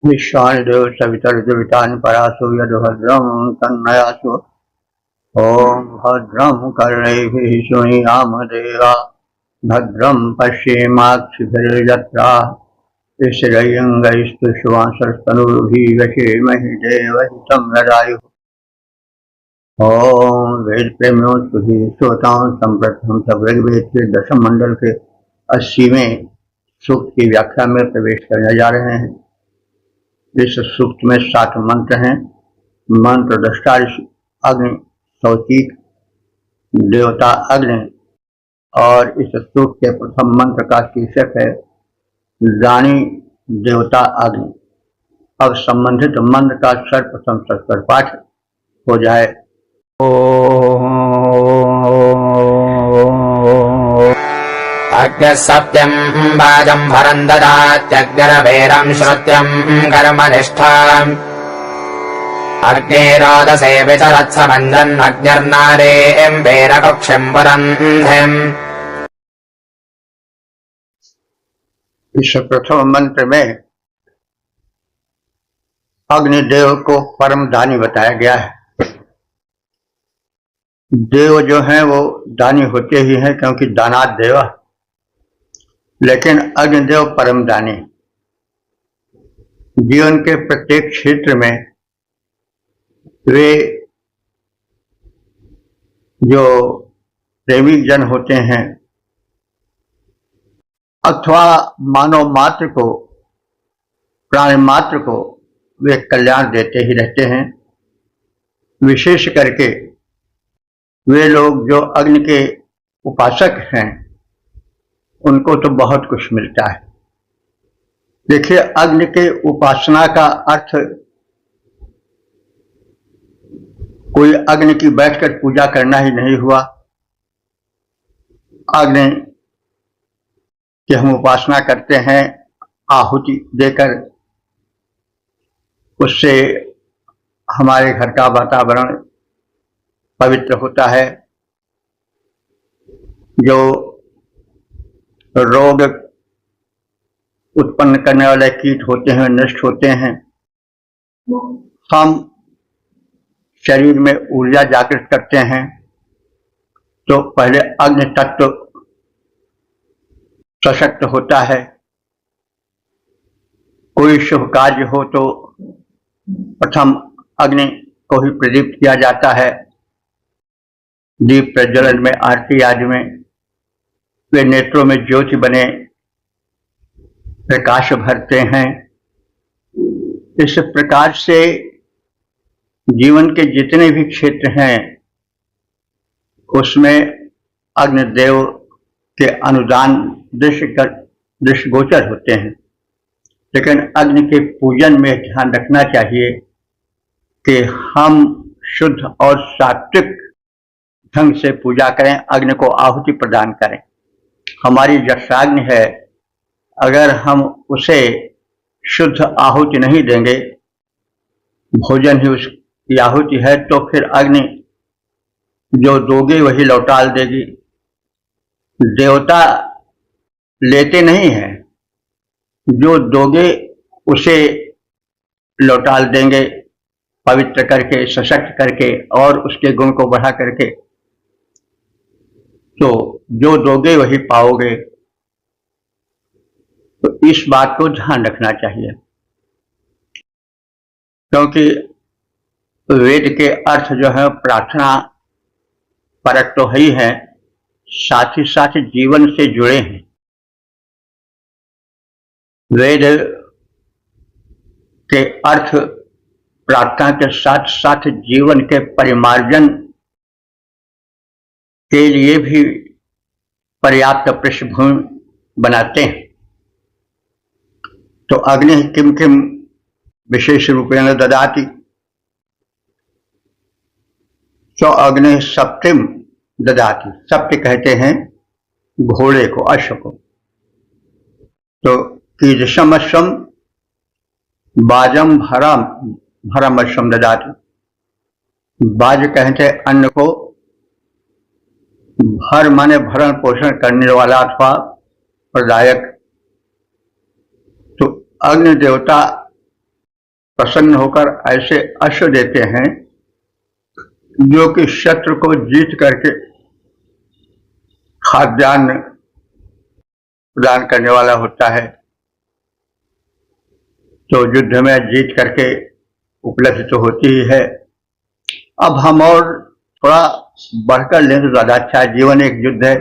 विश्वानिदेव सवितर्जुवितानि परासु यद्भद्रं तन्नयासु। ॐ भद्रं कर्णैभिः शृणुयाम देवा भद्रं पश्येमाक्षिभिर्यत्राः स्थिरैरङ्गैस्तुष्टुवांसस्तनूभिर्यशेमहि देवहितं यदायुः। ॐ वेद प्रेमियों सुधी श्रोताओं संप्रथम सब ऋग्वेद के दशम मंडल के 80वें सूक्त की व्याख्या में प्रवेश करने जा रहे हैं। इस सूक्त में 7 मंत्र हैं। मंत्र दृष्टा अग्नि, सौचिक, देवता अग्नि, और इस सूक्त के प्रथम मंत्र का शीर्षक है दानी देवता अग्नि। अब संबंधित मंत्र का सर्वप्रथम सत्कर पाठ हो जाए। अग्निः सत्यं वाजं भरं ददात्यग्निरवेरं श्रुत्यं कर्मनिष्ठाम् अग्निरोदसे विचरत्समञ्जन् अग्निर्नारें वेरकक्षिं पुरन्धिम्। इस प्रथम मंत्र में अग्निदेव को परम दानी बताया गया है। देव जो हैं वो दानी होते ही हैं, क्योंकि दानात देव, लेकिन अग्निदेव परम दानी। जीवन के प्रत्येक क्षेत्र में वे जो प्रेमी जन होते हैं अथवा मानव मात्र को, प्राणी मात्र को वे कल्याण देते ही रहते हैं। विशेष करके वे लोग जो अग्नि के उपासक हैं उनको तो बहुत कुछ मिलता है। देखिए, अग्नि के उपासना का अर्थ कोई अग्नि की बैठकर पूजा करना ही नहीं हुआ। अग्नि की हम उपासना करते हैं आहुति देकर, उससे हमारे घर का वातावरण पवित्र होता है। जो रोग उत्पन्न करने वाले कीट होते हैं नष्ट होते हैं। हम शरीर में ऊर्जा जागृत करते हैं तो पहले अग्नि तत्व सशक्त होता है। कोई शुभ कार्य हो तो प्रथम अग्नि को ही प्रदीप्त किया जाता है। दीप प्रज्वलन में, आरती आदि में वे नेत्रों में ज्योति बने प्रकाश भरते हैं। इस प्रकार से जीवन के जितने भी क्षेत्र हैं उसमें अग्निदेव के अनुदान दृष्टिगोचर होते हैं। लेकिन अग्नि के पूजन में ध्यान रखना चाहिए कि हम शुद्ध और सात्विक ढंग से पूजा करें, अग्नि को आहुति प्रदान करें। हमारी जठाग्नि है, अगर हम उसे शुद्ध आहुति नहीं देंगे, भोजन ही उसकी आहुति है, तो फिर अग्नि जो दोगे वही लौटाल देगी। देवता लेते नहीं हैं, जो दोगे उसे लौटाल देंगे, पवित्र करके, सशक्त करके और उसके गुण को बढ़ा करके। तो जो दोगे वही पाओगे। तो इस बात को ध्यान रखना चाहिए, क्योंकि वेद के अर्थ जो है प्रार्थना परक तो ही है, साथ ही साथ जीवन से जुड़े हैं। वेद के अर्थ प्रार्थना के साथ साथ जीवन के परिमार्जन के लिए भी पर्याप्त पृष्ठभूमि बनाते हैं। तो अग्नि किम किम विशेष रूपेण ददाति, तो अग्नि सप्तिम ददाति। सप्त कहते हैं घोड़े को, अश्व को। तो कीदृशम अश्वम बाजम भरम अश्वम ददाति। बाज कहते हैं अन्न को, भर माने भरण पोषण करने वाला अथवा प्रदायक। तो अग्नि देवता प्रसन्न होकर ऐसे अश्व देते हैं जो कि शत्रु को जीत करके खाद्यान्न प्रदान करने वाला होता है। तो युद्ध में जीत करके उपलब्ध तो होती ही है। अब हम और थोड़ा बढ़कर लें तो ज्यादा अच्छा है। जीवन एक युद्ध है।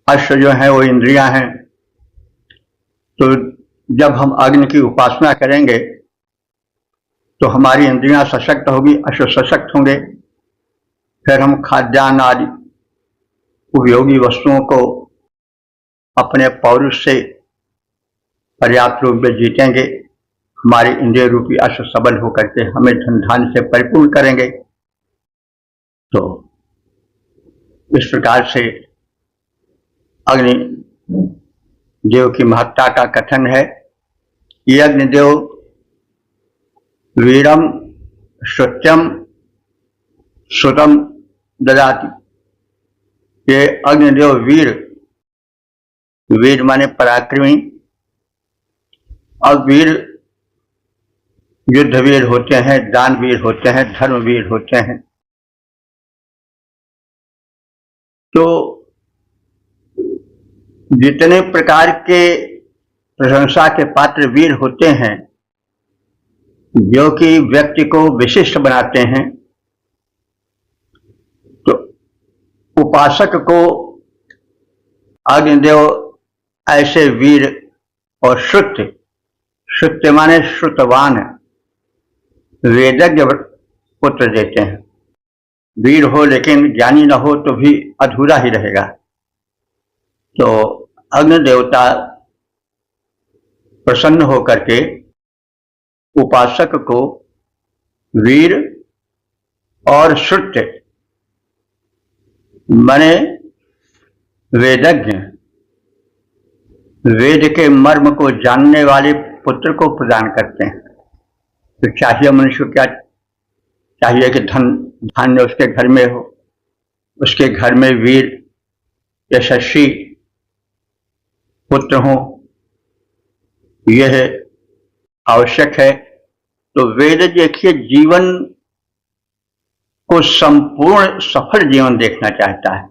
अश्व जो है वो इंद्रियां हैं। तो जब हम अग्नि की उपासना करेंगे तो हमारी इंद्रियां सशक्त होगी, अश्व सशक्त होंगे। फिर हम खाद्यान्न आदि उपयोगी वस्तुओं को अपने पौरुष से पर्याप्त रूप में जीतेंगे। हमारे इंद्रिय रूपी अश्व सबल होकर के हमें धन धान्य से परिपूर्ण करेंगे। तो इस प्रकार से अग्नि देव की महत्ता का कथन है। ये अग्निदेव वीरम श्रुत्यम श्रुतम ददाति। ये अग्निदेव वीर, वीर माने पराक्रमी। और वीर युद्धवीर होते हैं, दानवीर होते हैं, धर्मवीर होते हैं। तो जितने प्रकार के प्रशंसा के पात्र वीर होते हैं जो कि व्यक्ति को विशिष्ट बनाते हैं, तो उपासक को अग्निदेव ऐसे वीर और श्रुत्य, श्रुत्य माने श्रुतवान, वेदज्ञ पुत्र देते हैं। वीर हो लेकिन ज्ञानी न हो तो भी अधूरा ही रहेगा। तो अग्नि देवता प्रसन्न होकर के उपासक को वीर और श्रुत्य माने वेदज्ञ, वेद के मर्म को जानने वाले पुत्र को प्रदान करते हैं। तो चाहिए मनुष्य क्या चाहिए कि धन धान्य उसके घर में हो, उसके घर में वीर यशस्वी पुत्र हो, यह आवश्यक है। तो वेद देखिए जीवन को संपूर्ण सफल जीवन देखना चाहता है।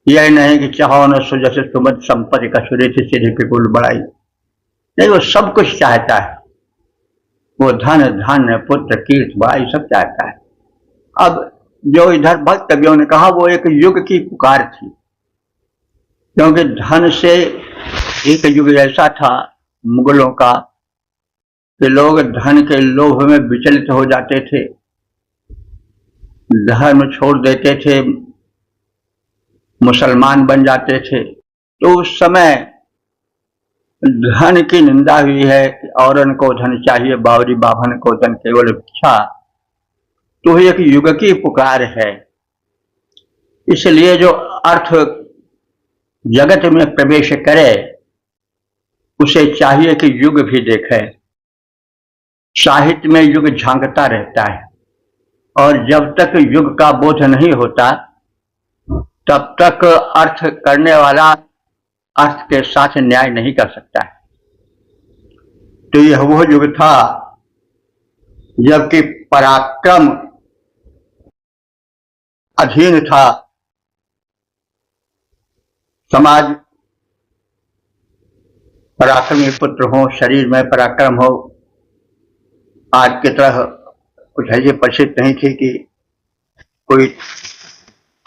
यह नहीं कि चाहो न सुजस सुमत संपत्ति कसुरे से सीधे पिपुल बढ़ाई, नहीं, वो सब कुछ चाहता है। वो धन धान्य पुत्र कीर्ति बड़ाई सब चाहता है। अब जो इधर भक्त कवियों ने कहा वो एक युग की पुकार थी, क्योंकि धन से एक युग ऐसा था मुगलों का कि लोग धन के लोभ में विचलित हो जाते थे, धर्म छोड़ देते थे, मुसलमान बन जाते थे। तो उस समय धन की निंदा हुई है कि औरन को धन चाहिए, बावरी बाभन को धन केवल भिक्षा। तो एक युग की पुकार है। इसलिए जो अर्थ जगत में प्रवेश करे उसे चाहिए कि युग भी देखे। साहित्य में युग झांकता रहता है और जब तक युग का बोध नहीं होता तब तक अर्थ करने वाला अर्थ के साथ न्याय नहीं कर सकता है। तो यह वो युग था जबकि पराक्रम अधीन था। समाज पराक्रमी पुत्र हो, शरीर में पराक्रम हो। आज की तरह कुछ ऐसी परिस्थिति नहीं थी कि कोई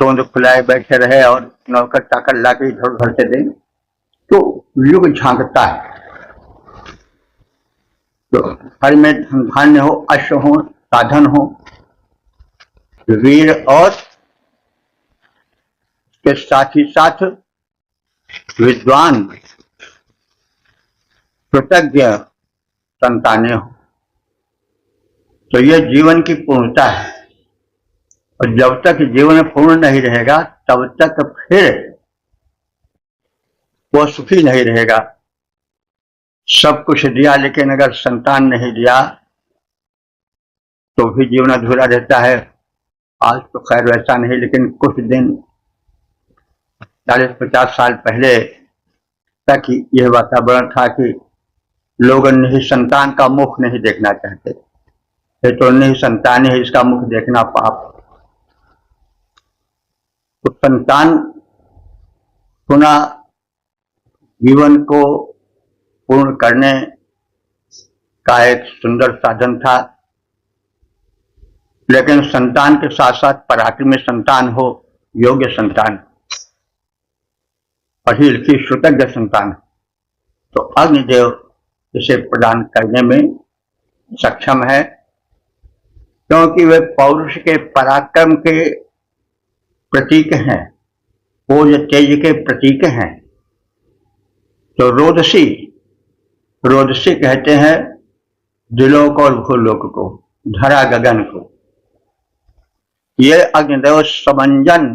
तोंद फुलाए बैठे रहे और नौकर चाकर लाके इधर उधर से दें। तो युग झांकता है। तो हर में धान्य हो, अश्व हो, साधन हो, वीर और के साथ ही साथ विद्वान कृतज्ञ संतानें हो। तो यह जीवन की पूर्णता है। और जब तक जीवन पूर्ण नहीं रहेगा तब तक फिर वो सुखी नहीं रहेगा। सब कुछ दिया लेकिन अगर संतान नहीं दिया तो भी जीवन अधूरा रहता है। आज तो खैर वैसा नहीं, लेकिन कुछ दिन 40-50 साल पहले तक यह वातावरण था कि लोग निसंतान का मुख नहीं देखना चाहते। ये तो निसंतान है, इसका मुख देखना पाप। तो संतान पुनः जीवन को पूर्ण करने का एक सुंदर साधन था, लेकिन संतान के साथ साथ पराक्रमी संतान हो, योग्य संतान, पढ़ी लिखी श्रुतज्ञ संतान, तो अग्निदेव इसे प्रदान करने में सक्षम है, क्योंकि वे पौरुष के पराक्रम के प्रतीक हैं, ओज तेज के प्रतीक हैं। तो रोदसी, रोदसी कहते हैं दिलोक और भूलोक को, धरा गगन को। ये अग्निदेव समंजन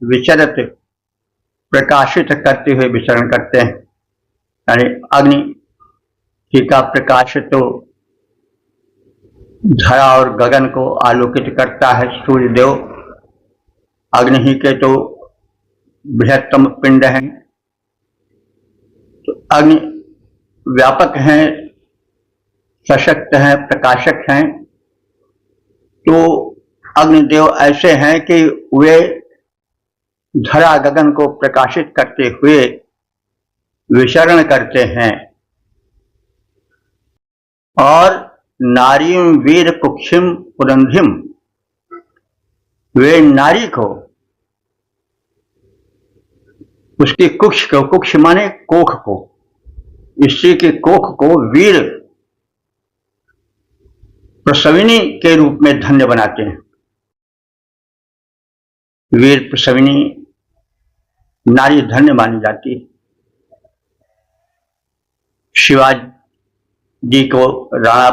विचरत प्रकाशित करते हुए विचरण करते हैं। यानी अग्नि जी का प्रकाश तो धरा और गगन को आलोकित करता है। सूर्यदेव अग्नि ही के तो बृहत्तम पिंड हैं, तो अग्नि व्यापक हैं, सशक्त हैं, प्रकाशक हैं। तो अग्निदेव ऐसे हैं कि वे धरा गगन को प्रकाशित करते हुए विचरण करते हैं। और नारीम वीर कुक्षिम पुरंधिम, वे नारी को, उसकी कुक्ष को, कुक्ष माने कोख को, स्त्री के कोख को वीर प्रसविनी के रूप में धन्य बनाते हैं। वीर प्रसविनी नारी धन्य मानी जाती है। शिवाजी जी को, राणा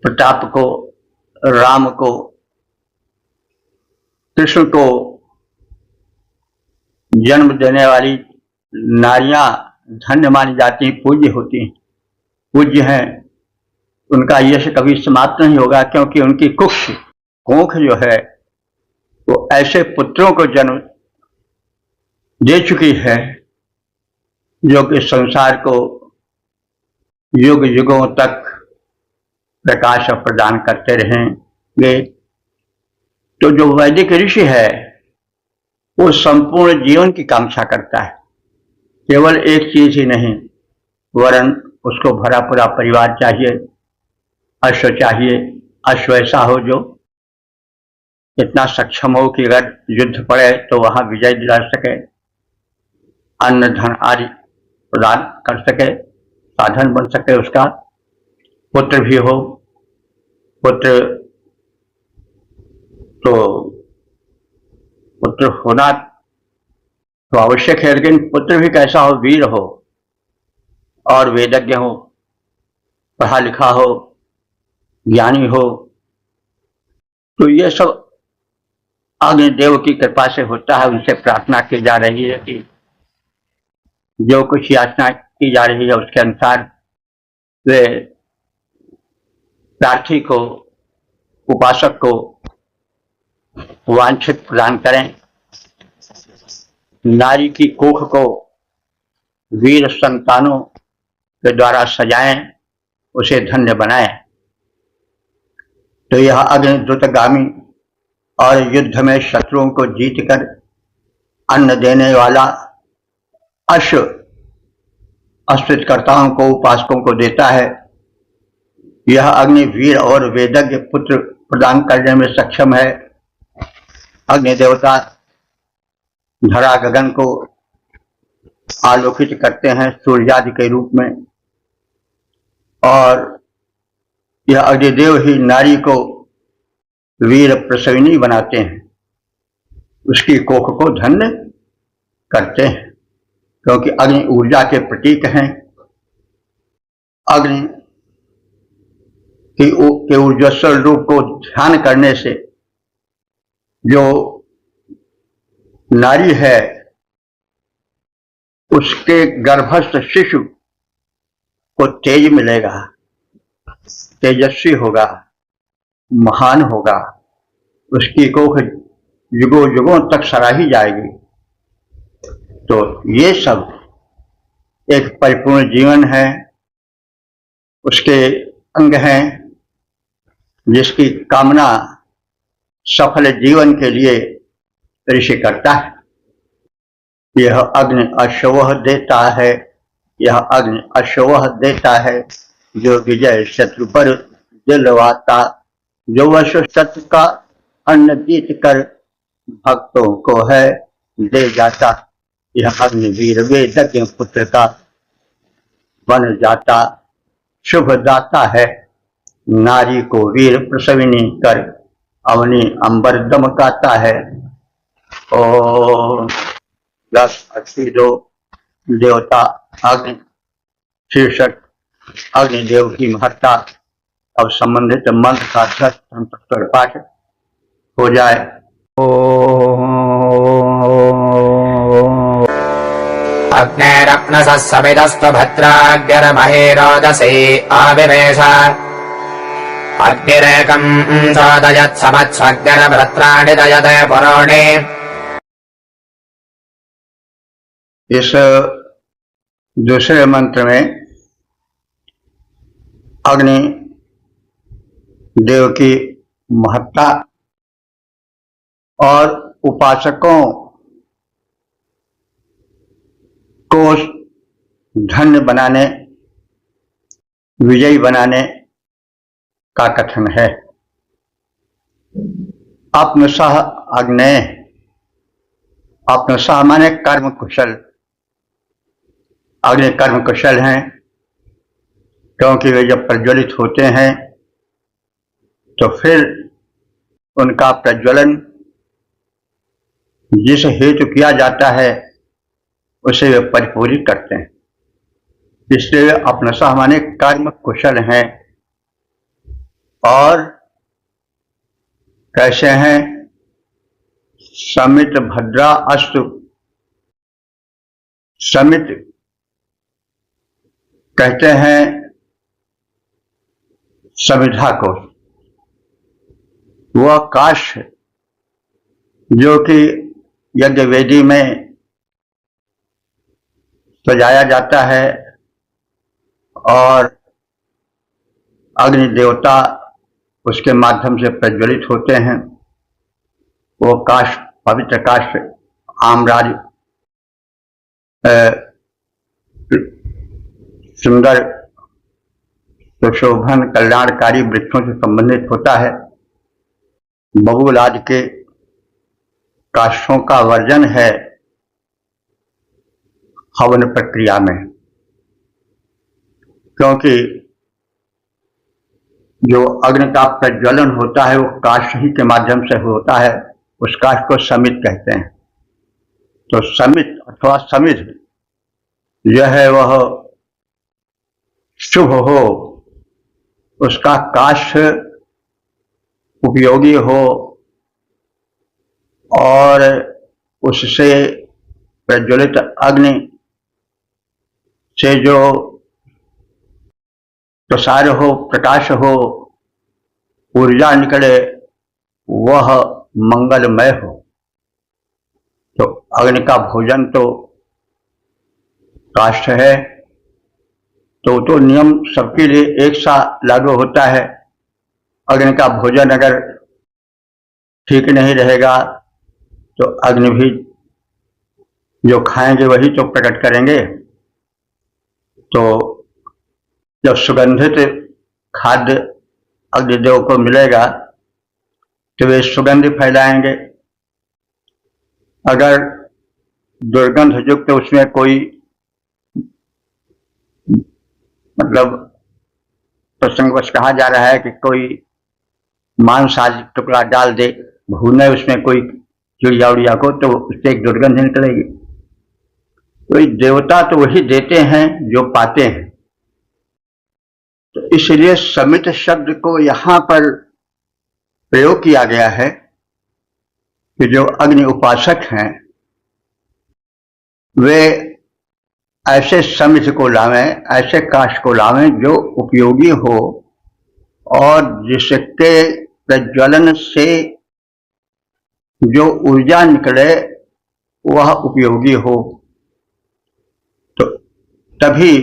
प्रताप को, राम को, कृष्ण को जन्म देने वाली नारियां धन्य मानी जाती, पूज्य होती, पूज्य हैं। उनका यश कभी समाप्त नहीं होगा, क्योंकि उनकी कुक्ष, कोख जो है, वो ऐसे पुत्रों को जन्म दे चुकी है जो कि संसार को युग युगों तक प्रकाश प्रदान करते रहेंगे। तो जो वैदिक ऋषि है वो संपूर्ण जीवन की कांक्षा करता है, केवल एक चीज ही नहीं, वरन उसको भरा पूरा परिवार चाहिए, अश्व चाहिए। अश्व ऐसा हो जो इतना सक्षम हो कि अगर युद्ध पड़े तो वहां विजय दिला सके, अन्न धन आदि प्रदान कर सके, साधन बन सके उसका। पुत्र भी हो, पुत्र तो पुत्र होना तो आवश्यक है, लेकिन पुत्र भी कैसा हो, वीर हो और वेदज्ञ हो, पढ़ा लिखा हो, ज्ञानी हो। तो ये सब अग्निदेव की कृपा से होता है। उनसे प्रार्थना की जा रही है कि जो कुछ याचना की जा रही है उसके अनुसार वे प्रार्थी को, उपासक को वांछित प्रदान करें। नारी की कोख को वीर संतानों के द्वारा सजाएं, उसे धन्य बनाएं। तो यह अग्नि द्रुतगामी और युद्ध में शत्रुओं को जीतकर अन्न देने वाला अश्व अस्त्रकर्ताओं को, उपासकों को देता है। यह अग्नि वीर और वेदज्ञ पुत्र प्रदान करने में सक्षम है। अग्नि देवता धरा गगन को आलोकित करते हैं सूर्यादि के रूप में, और यह अग्निदेव ही नारी को वीर प्रसविनी बनाते हैं, उसकी कोख को धन्य करते हैं, क्योंकि अग्नि ऊर्जा के प्रतीक हैं। अग्नि के ऊर्जस्वल रूप को ध्यान करने से जो नारी है उसके गर्भस्थ शिशु को तेज मिलेगा, तेजस्वी होगा, महान होगा, उसकी कोख युगों युगों तक सराही जाएगी। तो ये सब एक परिपूर्ण जीवन है। उसके अंग हैं, जिसकी कामना सफल जीवन के लिए ऋषि करता है। यह अग्नि अश्वह देता है, यह अग्नि अश्वह देता है, जो विजय शत्रु पर दिलवाता, जो वश शत्रु का अन्न जीत कर भक्तों को है दे जाता। यह अग्निवीर वेदज्ञ पुत्र का बन जाता, शुभ दाता है, नारी को वीर प्रसविनी कर अवनी अंबर दमकाता है। और 1082 देवता अग्नि शीर्षक अग्निदेव की महत्ता। अब संबंधित मंत्र का 10 पाठ हो जाए। अग्नेरप्नसः सवितस्तु भद्राग्निर्महेरोदसी आविवेश अग्निरेकम् चोदयत्समत्स्वग्निर्भृत्राणि दयते पुरोणि। इस दूसरे मंत्र में अग्नि देव की महत्ता और उपासकों को धन्य बनाने, विजयी बनाने का कथन है। आत्मसह अग्नेय, आत्मसह माने कर्म कुशल। अग्नि कर्म कुशल हैं, क्योंकि वे जब प्रज्वलित होते हैं तो फिर उनका प्रज्वलन जिस हेतु किया जाता है उसे वे परिपूरित करते हैं। इसलिए वे अपनसह माने कर्म कुशल हैं। और कैसे हैं? समित भद्रा अस्तु। समित कहते हैं समिधा को, वह काष्ठ जो कि यज्ञ वेदी में सजाया जाता है और अग्नि देवता उसके माध्यम से प्रज्वलित होते हैं। वो काष्ठ, पवित्र काष्ठ, आम्राज सुंदर सुशोभन कल्याणकारी वृक्षों से संबंधित होता है। बबूल आदि के काष्ठों का वर्जन है हवन प्रक्रिया में, क्योंकि जो अग्नि का प्रज्वलन होता है वो काष्ठ ही के माध्यम से होता है। उस काष्ठ को समित कहते हैं। तो समित अथवा समिध यह है वह शुभ हो, उसका काष्ठ उपयोगी हो और उससे प्रज्वलित अग्नि से जो प्रसार हो, प्रकाश हो, ऊर्जा निकले, वह मंगलमय हो। तो अग्नि का भोजन तो काष्ठ है, तो नियम सबके लिए एक सा लागू होता है। अग्नि का भोजन अगर ठीक नहीं रहेगा तो अग्नि भी जो खाएंगे वही तो प्रकट करेंगे। तो जब सुगंधित खाद्य अग्निदेव को मिलेगा तो वे सुगंध फैलाएंगे। अगर दुर्गंध युक्त उसमें कोई मतलब प्रसंगवश कहा जा रहा है कि कोई मांस आदि टुकड़ा डाल दे, भूने उसमें कोई चिड़िया उड़िया को, तो उससे एक दुर्गंध निकलेगी। कोई देवता तो वही देते हैं जो पाते हैं। तो इसलिए समित शब्द को यहां पर प्रयोग किया गया है कि जो अग्नि उपासक हैं वे ऐसे समिध को लावें, ऐसे काष्ठ को लावें जो उपयोगी हो और जिसके प्रज्वलन से जो ऊर्जा निकले वह उपयोगी हो, तो तभी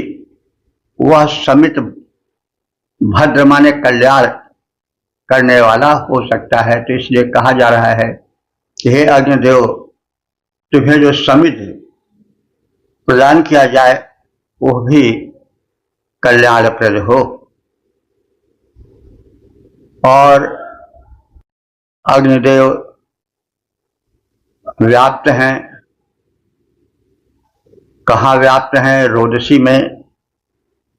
वह समित भद्र माने कल्याण करने वाला हो सकता है। तो इसलिए कहा जा रहा है कि हे अग्निदेव, तुम्हें जो समिध प्रदान किया जाए वो भी कल्याणप्रद हो। और अग्निदेव व्याप्त हैं। कहाँ व्याप्त हैं? रोदसी में,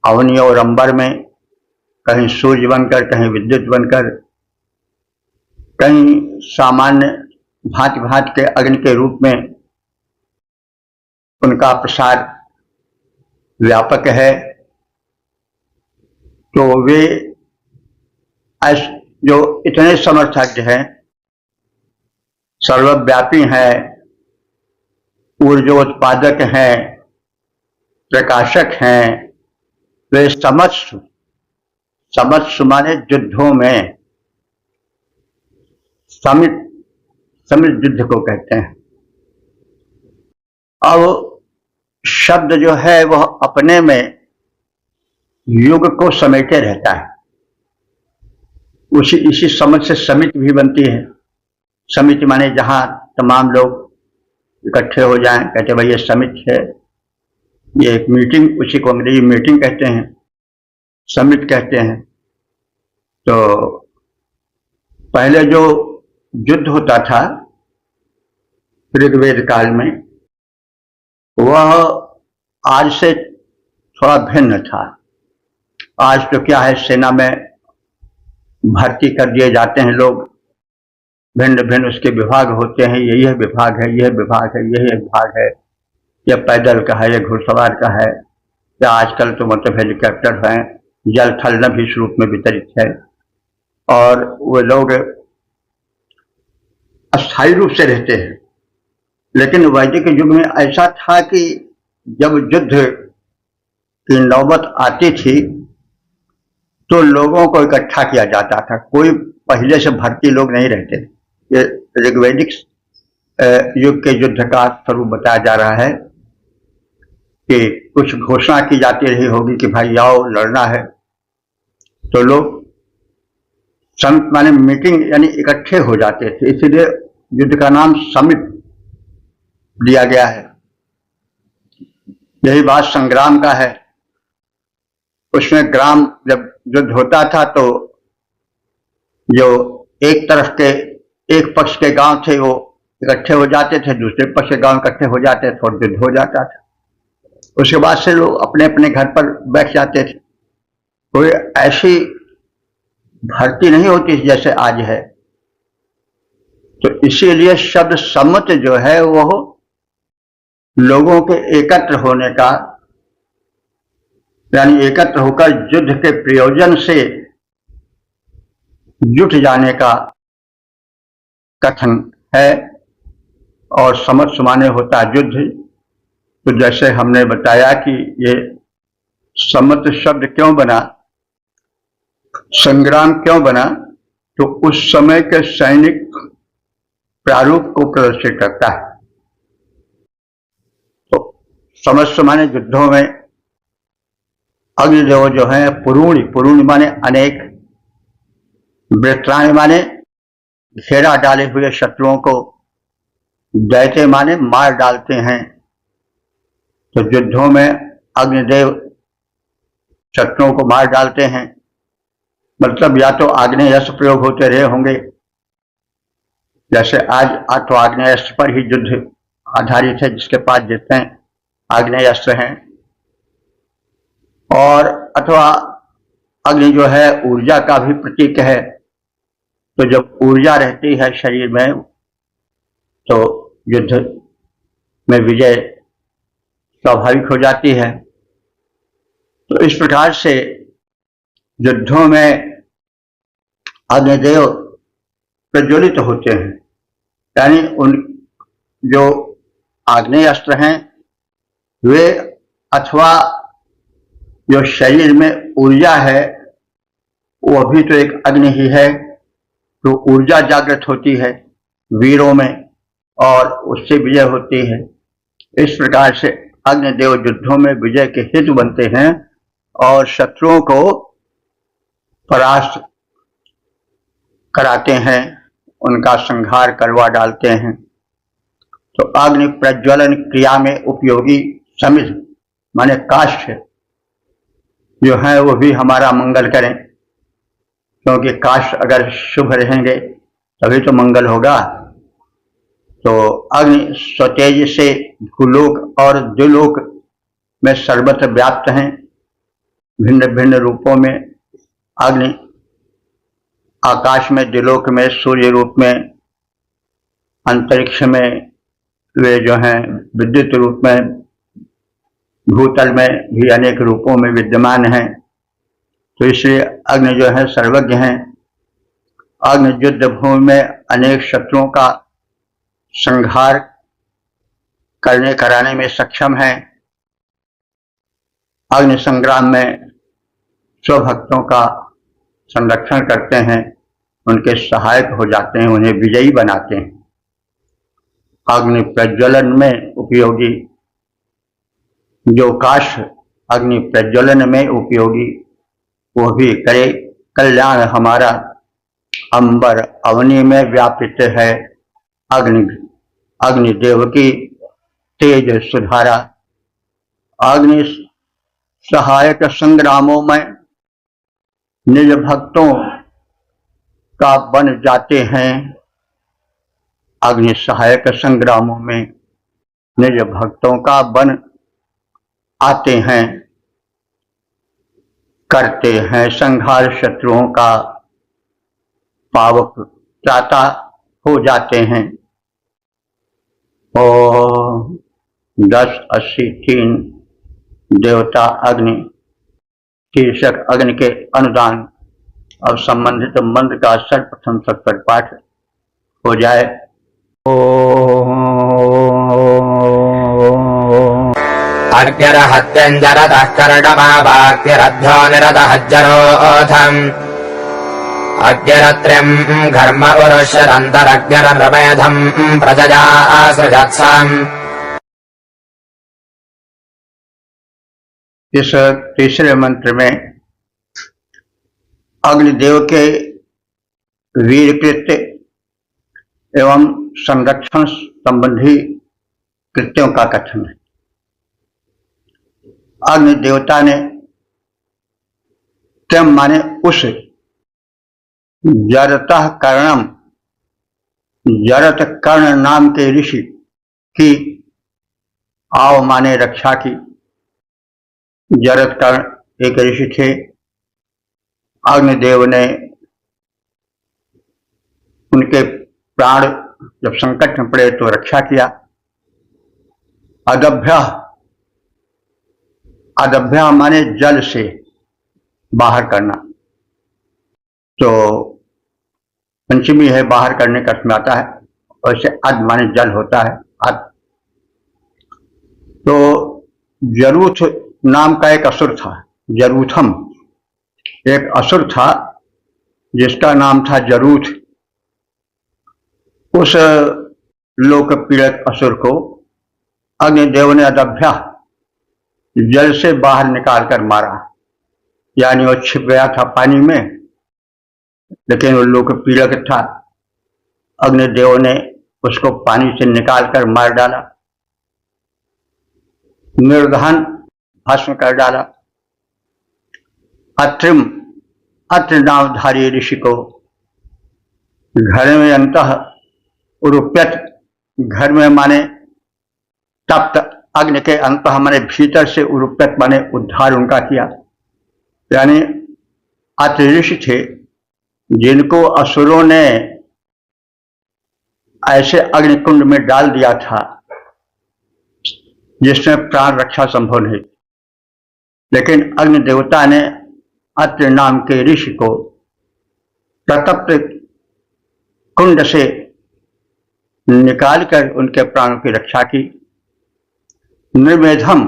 अवनी और अंबर में, कहीं सूर्य बनकर, कहीं विद्युत बनकर, कहीं सामान्य भांति भांति के अग्नि के रूप में उनका प्रसार व्यापक है। तो वे जो इतने समर्थज्ञ हैं, सर्वव्यापी हैं, ऊर्जोत्पादक हैं, प्रकाशक हैं, वे समत्सु माने युद्धों में, समित युद्ध को कहते हैं। अब शब्द जो है वह अपने में युग को समेटे रहता है। इसी समझ से समिति भी बनती है। समिति माने जहां तमाम लोग इकट्ठे हो जाएं, कहते भाई ये समिति है, ये एक मीटिंग, उसी को अंग्रेजी मीटिंग कहते हैं, समिट कहते हैं। तो पहले जो युद्ध होता था ऋग्वेद काल में, वह आज से थोड़ा भिन्न था। आज तो क्या है, सेना में भर्ती कर दिए जाते हैं लोग, भिन्न भिन्न उसके विभाग होते हैं, यह विभाग है, यह विभाग है, यह विभाग है, यह पैदल का है, यह घुड़सवार का है, या आजकल तो मतलब हेलीकॉप्टर हैं, जल थल नभ इस रूप में वितरित है। और वो लोग अस्थायी रूप से रहते हैं। लेकिन वैदिक युग में ऐसा था कि जब युद्ध की नौबत आती थी तो लोगों को इकट्ठा किया जाता था। कोई पहले से भर्ती लोग नहीं रहते थे। ये ऋग्वैदिक युग के युद्ध का स्वरूप बताया जा रहा है कि कुछ घोषणा की जाती रही होगी कि भाई आओ लड़ना है, तो लोग समित माने मीटिंग यानी इकट्ठे हो जाते थे। इसीलिए युद्ध का नाम समित दिया गया है। यही बात संग्राम का है। उसमें ग्राम जब युद्ध होता था तो जो एक तरफ के एक पक्ष के गांव थे वो इकट्ठे हो जाते थे, दूसरे पक्ष के गांव इकट्ठे हो जाते थे और युद्ध हो जाता था। उसके बाद से लोग अपने अपने घर पर बैठ जाते थे। कोई ऐसी भर्ती नहीं होती जैसे आज है। तो इसीलिए शब्द सम्मत जो है वो लोगों के एकत्र होने का, यानी एकत्र होकर युद्ध के प्रयोजन से जुट जाने का कथन है। और समत माने होता है युद्ध। तो जैसे हमने बताया कि ये सम्मत शब्द क्यों बना, संग्राम क्यों बना, तो उस समय के सैनिक प्रारूप को प्रदर्शित करता है। तो समस्त माने युद्धों में अग्निदेव जो है पुरूणी माने अनेक, वृत्राणि माने घेरा डाले हुए शत्रुओं को, दैत्य माने मार डालते हैं। तो युद्धों में अग्निदेव शत्रुओं को मार डालते हैं। मतलब या तो आग्नेयास्त्र प्रयोग होते रहे होंगे, जैसे आज तो आग्नेयास्त्र पर ही युद्ध आधारित है, जिसके पास जितने आग्नेयास्त्र हैं। और अथवा अग्नि जो है ऊर्जा का भी प्रतीक है। तो जब ऊर्जा रहती है शरीर में तो युद्ध में विजय स्वाभाविक हो जाती है। तो इस प्रकार से युद्धों में अग्निदेव प्रज्वलित होते हैं, यानी उन जो आग्नेय अस्त्र हैं वे, अथवा जो शरीर में ऊर्जा है वो भी तो एक अग्नि ही है। तो ऊर्जा जागृत होती है वीरों में और उससे विजय होती है। इस प्रकार से अग्निदेव युद्धों में विजय के हेतु बनते हैं और शत्रुओं को परास्त कराते हैं, उनका संहार करवा डालते हैं। तो अग्नि प्रज्वलन क्रिया में उपयोगी समिध माने काष्ठ जो है वो भी हमारा मंगल करें, क्योंकि काष्ठ अगर शुभ रहेंगे तभी तो मंगल होगा। तो अग्नि स्वतेज से भूलोक और द्युलोक में सर्वत्र व्याप्त हैं, भिन्न भिन्न रूपों में। अग्नि आकाश में, द्युलोक में, सूर्य रूप में, अंतरिक्ष में वे जो हैं विद्युत रूप में, भूतल में भी अनेक रूपों में विद्यमान हैं। तो इसलिए अग्नि जो है सर्वज्ञ हैं। अग्नि युद्ध भूमि में अनेक शत्रुओं का संहार करने कराने में सक्षम है। अग्नि संग्राम में स्वभक्तों का संरक्षण करते हैं, उनके सहायक हो जाते हैं, उन्हें विजयी बनाते हैं। अग्नि प्रज्वलन में उपयोगी जो काष्ठ अग्नि प्रज्वलन में उपयोगी वो भी करे कल्याण हमारा। अंबर अवनि में व्यापित है अग्निदेव की तेज सुधारा। अग्नि सहायक संग्रामों में निज भक्तों का बन जाते हैं। अग्नि सहायक संग्रामों में निज भक्तों का बन आते हैं, करते हैं संहार शत्रुओं का, पावक त्राता हो जाते हैं। और 1083 देवता अग्नि शीर्षक अग्नि के अनुदान। अब संबंधित मंत्र का सर्वप्रथम सत्पर पाठ हो जाए। अग्निरहत्यञ्जरतः कर्णमावाक्तिरध्यो निरतहज्जरोऽथम् अग्निरत्र्यम् घर्म उरुष्यदन्तरग्निरनृमेधम् प्रजया सृजत्सम्। इस तीसरे मंत्र में अग्निदेव के वीर कृत्य एवं संरक्षण संबंधी कृत्यों का कथन है। अग्नि देवता ने त्यम माने उस, जरतः कर्णम जरत कर्ण नाम के ऋषि की, आव माने रक्षा की। जरत कर्ण एक ऋषि थे। अग्निदेव ने उनके प्राण जब संकट में पड़े तो रक्षा किया। अदभ्य माने जल से बाहर करना। तो पंचमी है, बाहर करने का अर्थ में आता है। और इसे अद माने जल होता है, अद। तो जरूथ नाम का एक असुर था, जरूथम एक असुर था जिसका नाम था जरूथ। उस लोक पीड़क असुर को अग्निदेव ने अदभ्या जल से बाहर निकालकर मारा। यानी वो छिप गया था पानी में, लेकिन वो लोक पीड़क था। अग्निदेव ने उसको पानी से निकालकर मार डाला, निर्दहन भस्म कर डाला। अत्रिम अत्र नामधारी ऋषि को घर में अंतः उरुप्यत, घर में माने तप्त, अग्नि के अंतः माने भीतर से, उरुप्यत माने उद्धार उनका किया। यानी अत्र ऋषि थे जिनको असुरों ने ऐसे अग्निकुंड में डाल दिया था जिसमें प्राण रक्षा संभव नहीं। लेकिन अग्नि देवता ने अत्र नाम के ऋषि को प्रतप्त कुंड से निकालकर उनके प्राणों की रक्षा की। निर्मेधम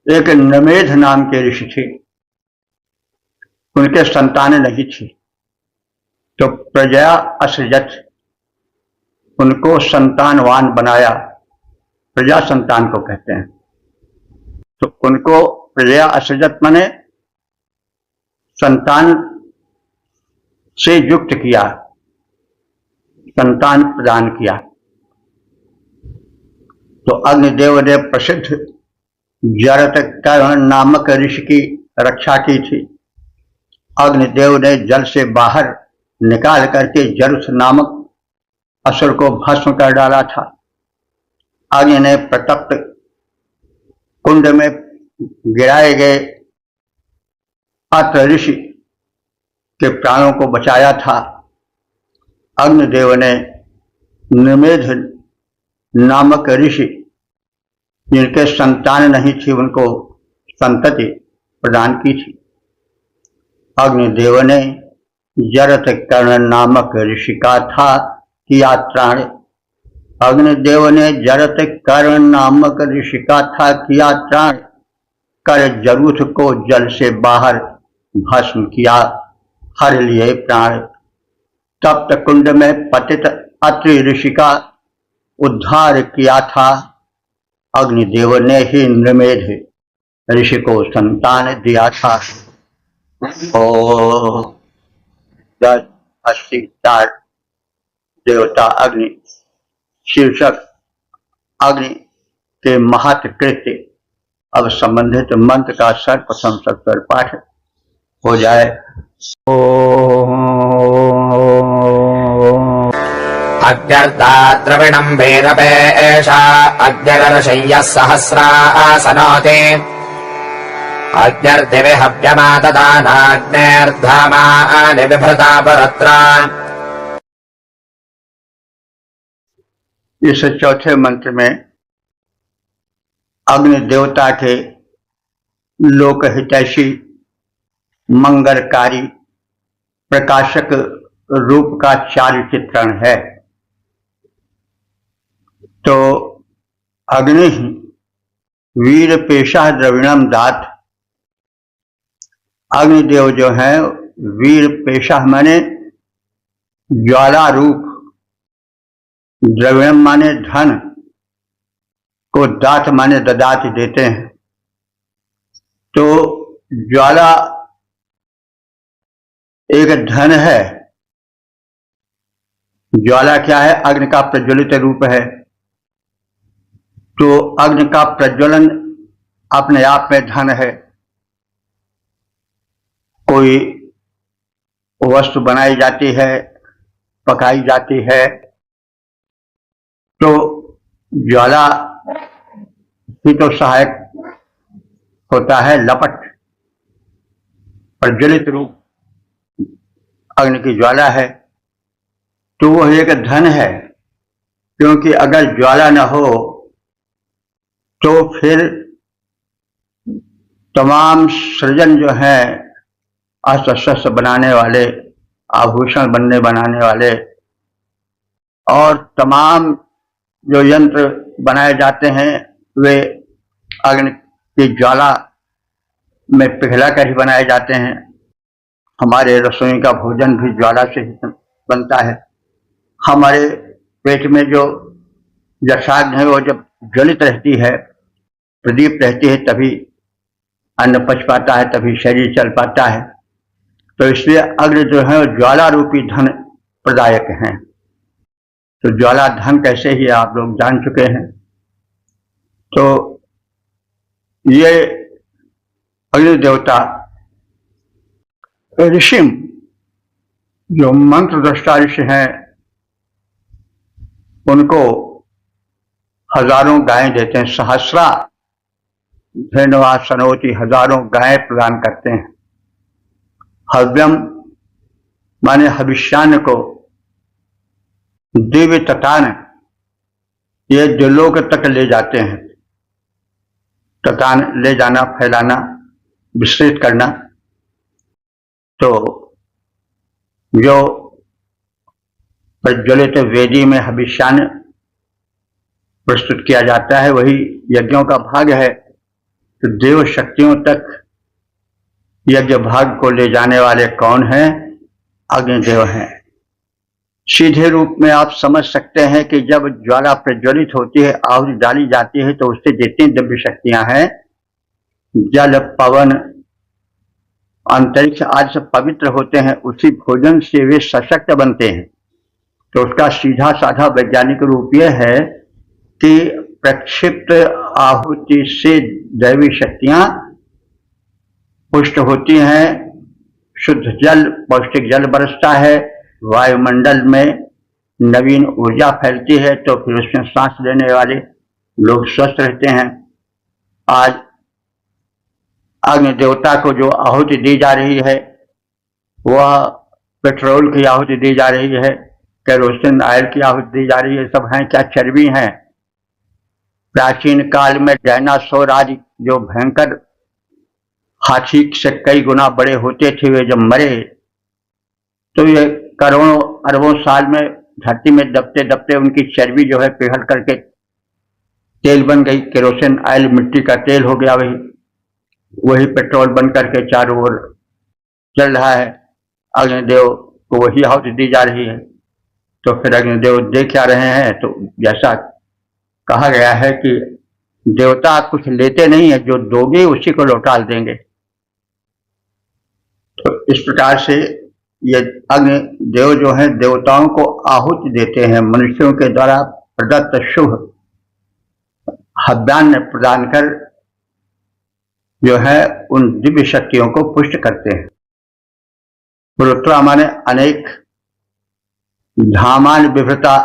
एक नमेध नाम के ऋषि थे, उनके संतान नहीं थी, तो प्रजया असृजत, उनको संतानवान बनाया। प्रजा संतान को कहते हैं। तो उनको प्रजया असृजत माने संतान से युक्त किया, संतान प्रदान किया। तो अग्निदेव ने प्रसिद्ध जरत्कर्ण नामक ऋषि की रक्षा की थी। अग्निदेव ने जल से बाहर निकाल करके जरुथ नामक असुर को भस्म कर डाला था। अग्नि ने प्रतप्त कुंड में गिराए गए अत्र ऋषि के प्राणों को बचाया था। अग्निदेव ने निमेध नामक ऋषि जिनके संतान नहीं थी उनको संतति प्रदान की थी। अग्निदेव ने जरत्कर्ण नामक ऋषि का था किया त्राण। अग्निदेव ने जरत्कर्ण नामक ऋषि का था किया त्राण कर जरूथ को जल से बाहर भस्म किया, हर लिए प्राण। तप्त कुंड में पतित अत्रि ऋषि का उद्धार किया था। अग्निदेव ने ही नृमेध ऋषि को संतान दिया था। ओ 1084 देवता अग्नि शीर्षक अग्नि के महत् कृत्य। अब संबंधित मंत्र का सर्वप्रथम सत्वर पाठ हो जाए। अग्निर्दा द्रविणम् वेदपेशा अग्निर्षय्यः सहस्रासनोति अग्निर्दिवि हव्यमाददानाग्निर्धामानि बिभृता परत्रा। इस चौथे मंत्र में अग्नि देवता के लोकहितैषी मंगलकारी प्रकाशक रूप का चार्य चित्रण है। तो अग्नि वीर पेशा द्रविणम दात। अग्निदेव जो है वीर पेशा माने ज्वाला रूप, द्रविणम माने धन को, दात माने ददात देते हैं। तो ज्वाला एक धन है। ज्वाला क्या है? अग्नि का प्रज्वलित रूप है। तो अग्नि का प्रज्वलन अपने आप में धन है। कोई वस्तु बनाई जाती है, पकाई जाती है, तो ज्वाला ही तो सहायक होता है। लपट प्रज्वलित रूप अग्नि की ज्वाला है। तो वह एक धन है, क्योंकि अगर ज्वाला न हो तो फिर तमाम सृजन जो है, अस्त्र शस्त्र बनाने वाले, आभूषण बनाने वाले और तमाम जो यंत्र बनाए जाते हैं वे अग्नि की ज्वाला में पिघला कर ही बनाए जाते हैं। हमारे रसोई का भोजन भी ज्वाला से ही बनता है। हमारे पेट में जो जठराग्नि है वो जब ज्वलित रहती है, प्रदीप्त रहती है, तभी अन्न पच पाता है, तभी शरीर चल पाता है। तो इसलिए अग्नि जो है ज्वाला रूपी धन प्रदायक हैं। तो ज्वाला धन कैसे ही आप लोग जान चुके हैं। तो ये अग्नि देवता ऋषि जो मंत्र दृष्टा ऋषि हैं उनको हजारों गायें देते हैं। सहस्रा धेनुवा सनोति, हजारों गायें प्रदान करते हैं। हव्यम माने हविष्यान्न को, दिव्य ततान ये द्युलोक तक ले जाते हैं। ततान ले जाना, फैलाना, विस्तृत करना। तो जो प्रज्वलित वेदी में हविष्यान्न प्रस्तुत किया जाता है वही यज्ञों का भाग है। तो देव शक्तियों तक यज्ञ भाग को ले जाने वाले कौन हैं? अग्निदेव हैं। सीधे रूप में आप समझ सकते हैं कि जब ज्वाला प्रज्वलित होती है, आहुति डाली जाती है, तो उससे जितनी दिव्य शक्तियां हैं, जल, पवन अंतरिक्ष आदि से पवित्र होते हैं, उसी भोजन से वे सशक्त बनते हैं। तो उसका सीधा साधा वैज्ञानिक रूप यह है कि प्रक्षिप्त आहुति से दैवी शक्तियां पुष्ट होती हैं, शुद्ध जल, पौष्टिक जल बरसता है, वायुमंडल में नवीन ऊर्जा फैलती है, तो फिर उसमें सांस लेने वाले लोग स्वस्थ रहते हैं। आज अग्नि देवता को जो आहुति दी जा रही है वह पेट्रोल की आहुति दी जा रही है, केरोसिन ऑयल की आहुति दी जा रही है, सब हैं क्या? चर्बी हैं। प्राचीन काल में डायनासोर आदि जो भयंकर हाथी से कई गुना बड़े होते थे, वे जब मरे तो ये करोड़ों अरबों साल में धरती में दबते दबते उनकी चर्बी जो है पिघल करके तेल बन गई। केरोसिन ऑयल मिट्टी का तेल हो गया, वही पेट्रोल बन करके चारों ओर चल रहा है। अग्निदेव को वही आहुति दी जा रही है। तो फिर अग्निदेव दे क्या रहे हैं? तो जैसा कहा गया है कि देवता कुछ लेते नहीं है, जो दोगे उसी को लौटा देंगे। तो इस प्रकार से ये अग्नि देव जो है देवताओं को आहुति देते हैं, मनुष्यों के द्वारा प्रदत्त शुभ हव्यान्न प्रदान कर जो है उन दिव्य शक्तियों को पुष्ट करते हैं। पुरुत्वा माने अनेक, धामान विभृता,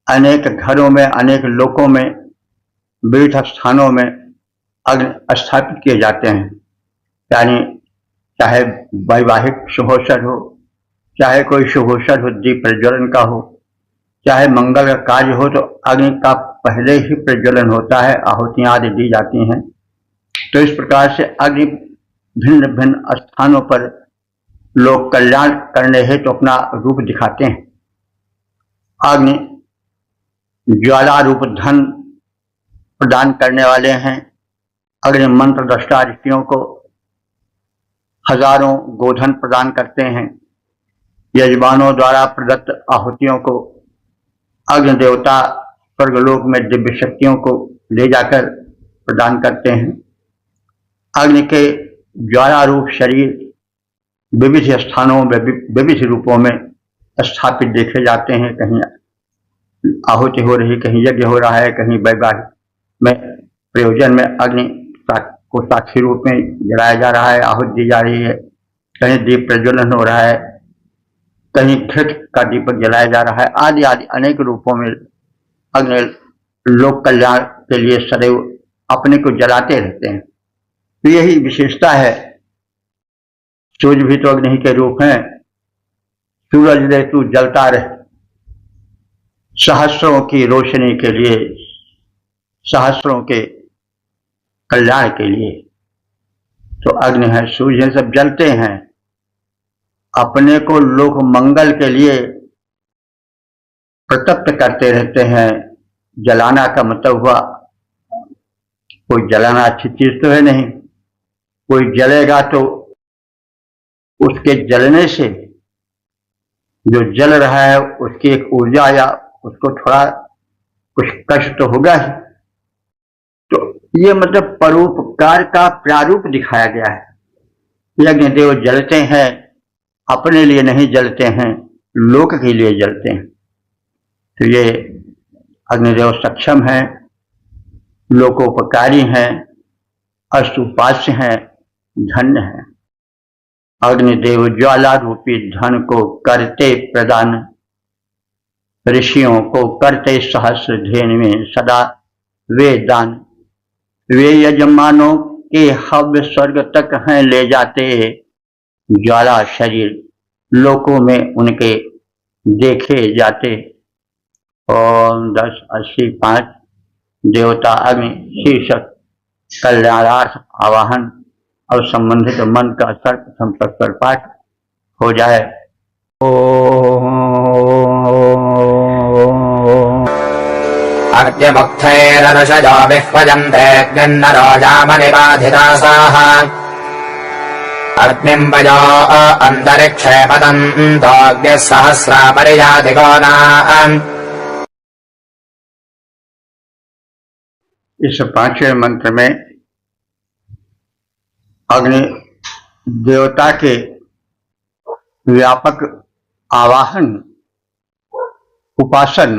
अनेक घरों में, अनेक लोकों में, विविध स्थानों में अग्नि स्थापित किए जाते हैं। यानी चाहे वैवाहिक शुभोत्सव हो, चाहे कोई शुभोत्सव हो, दीप प्रज्वलन का हो, चाहे मंगल का कार्य हो, तो अग्नि का पहले ही प्रज्वलन होता है, आहुतियां आदि दी जाती हैं। तो इस प्रकार से अग्नि भिन्न भिन्न स्थानों पर लोग कल्याण करने हेतु तो अपना रूप दिखाते हैं। अग्नि ज्वाला रूप धन प्रदान करने वाले हैं। अग्नि मंत्र दृष्टा ऋषियों को हजारों गोधन प्रदान करते हैं। यजमानों द्वारा प्रदत्त आहुतियों को अग्नि देवता स्वर्गलोक में दिव्य शक्तियों को ले जाकर प्रदान करते हैं। अग्नि के ज्वाला रूप शरीर विविध स्थानों में विविध रूपों में स्थापित देखे जाते हैं। कहीं आहुति हो रही, कहीं यज्ञ हो रहा है, कहीं वैवाहिक में प्रयोजन में अग्नि को साक्षी रूप में जलाया जा रहा है, आहुति दी जा रही है, कहीं दीप प्रज्वलन हो रहा है, कहीं घृत का दीपक जलाया जा रहा है, आदि आदि अनेक रूपों में अग्नि लोक कल्याण के लिए सदैव अपने को जलाते रहते हैं। तो यही विशेषता है। सूर्य भी तो अग्नि के रूप है। सूरज रे तू जलता रहे सहस्रों की रोशनी के लिए, सहस्रों के कल्याण के लिए। तो अग्नि है, सूर्य सब जलते हैं, अपने को लोक मंगल के लिए प्रतप्त करते रहते हैं। जलाना का मतलब हुआ कोई जलाना अच्छी चीज तो है नहीं। कोई जलेगा तो उसके जलने से जो जल रहा है उसकी एक ऊर्जा या उसको थोड़ा कुछ कष्ट तो होगा ही। तो ये मतलब परोपकार का प्रारूप दिखाया गया है। यज्ञ देव जलते हैं, अपने लिए नहीं जलते हैं, लोक के लिए जलते हैं। तो ये अग्निदेव सक्षम हैं, लोकोपकारी हैं, अस्तुपास्य हैं, धन्य हैं। अग्निदेव ज्वाला रूपी धन को करते प्रदान, ऋषियों को करते सहस्र धेन में सदा वे दान। वे यजमानों के हव्य स्वर्ग तक हैं ले जाते, ज्वाला शरीर लोकों में उनके देखे जाते। ओम 10:80:5 देवता अग्नि शीर्षक कल्याणार्थ आवाहन। और संबंधित मन का सर्वप्रथम तत्पर पाठ हो जाए। अर्घ्यमुक्थैरनुषजो विह्वजन्ते गन्नरोजामनिबाधितासाः अग्निम् वयो अन्तरिक्षे पतन्तोऽग्निः सहस्रापरिजातिकोनाम्। इस पांचवें मंत्र में अग्नि देवता के व्यापक आवाहन, उपासन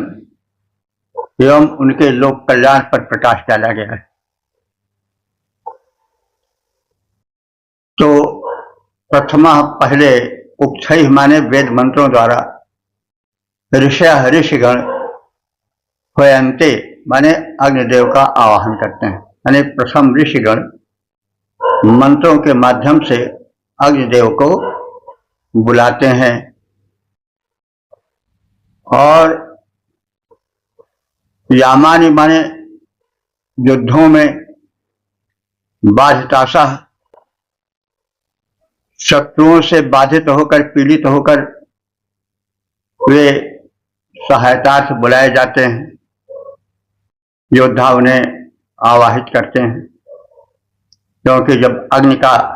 एवं उनके लोक कल्याण पर प्रकाश डाला गया है। तो प्रथमा पहले उपछय माने वेद मंत्रों द्वारा ऋषिगण होयंते माने अग्निदेव का आवाहन करते हैं, यानी प्रथम ऋषिगण मंत्रों के माध्यम से अग्निदेव को बुलाते हैं और यामानि माने युद्धों में बाधिताशा शत्रुओं से बाधित होकर पीड़ित होकर वे सहायतार्थ बुलाए जाते हैं, योद्धा उन्हें आवाहित करते हैं, क्योंकि जब अग्नि का